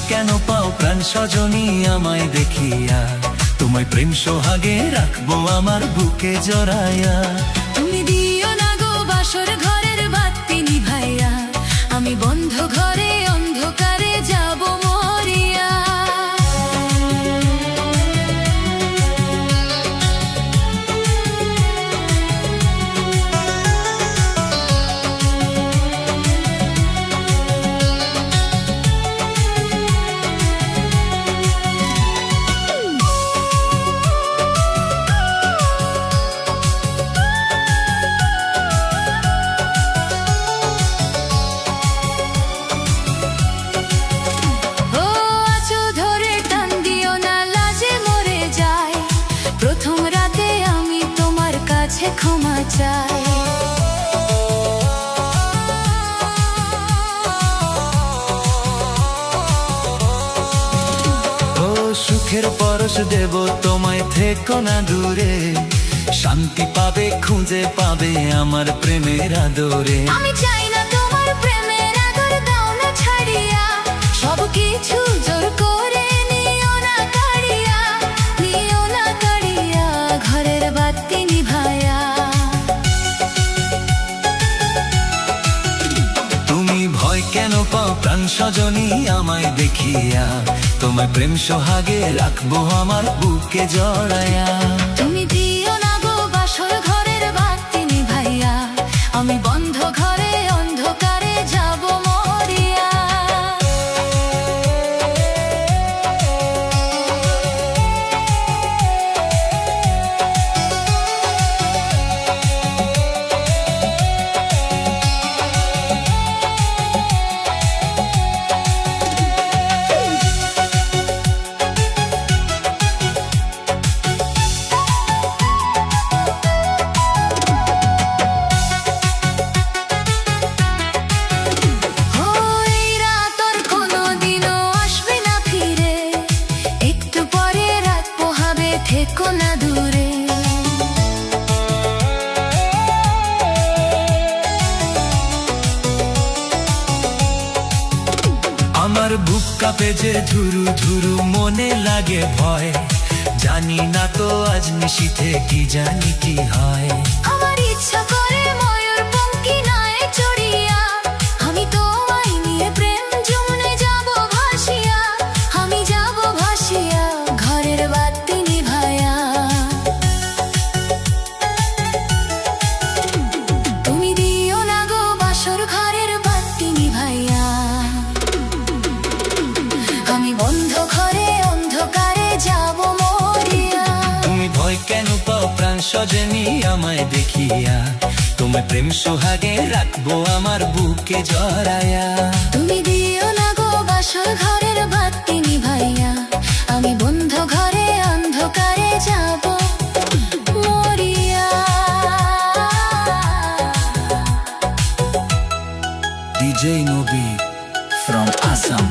কেন পাও প্রাণ সজনী আমায় দেখিয়া? তোমায় প্রেম সোহাগে রাখবো আমার বুকে জড়াইয়া। তুমি দিও না গো বাসর ঘরের বাতি নিভাইয়া, আমি বন্ধ ঘরে অন্ধকারে যাব মরিয়া। ক্ষমা চাই ও সুখের পরশ দেব তোমায়, থেকো না দূরে। শান্তি পাবে খুঁজে পাবে আমার প্রেমের আদরে। আমি চাই না তোমার প্রেমের আদর, দাও না ছাড়িয়া। সব কিছু জোর করে নিও না কাড়িয়া, নিও না কাড়িয়া ঘরের বাতি নিভাইয়া। কেন পাও প্রাণ সজনী আমায় দেখিয়া? তোমায় প্রেম সোহাগে রাখবো আমার বুকে জড়াইয়া। তুমি দিও না গো বাসর ঘরের বাতি নিভাইয়া, আমি বন্ধ ঘরে অন্ধকারে যাব মরিয়া। থেকো না দূরে, আমার বুক কাঁপে যে ধুরু ধুরু, মনে লাগে ভয়। জানি না তো আজ নিশীথে কি জানি কি হয়। আমার ইচ্ছা করে ময়ূর পঙ্খী নায়ে চড়িয়া, আমি তোমায় নিয়ে প্রেম যমুনে যাব ভাসিয়া, আমি যাব ভাসিয়া ঘরের বাতি নিভাইয়া। তুমি দিও না গো বাসর ঘরের বাতি নিভাইয়া, আমি বন্ধ ঘরে অন্ধকারে যাব মরিয়া। তুমি ভয় কেন পাও প্রাণ সজনী আমায় দেখিয়া? তোমায় প্রেম সোহাগে রাখবো আমার বুকে জড়াইয়া। তুমি দিও না গো বাসর ঘরের বাতি নিভাইয়া, আমি বন্ধ ঘরে অন্ধকারে যাব মরিয়া। DJ Nobi from Assam.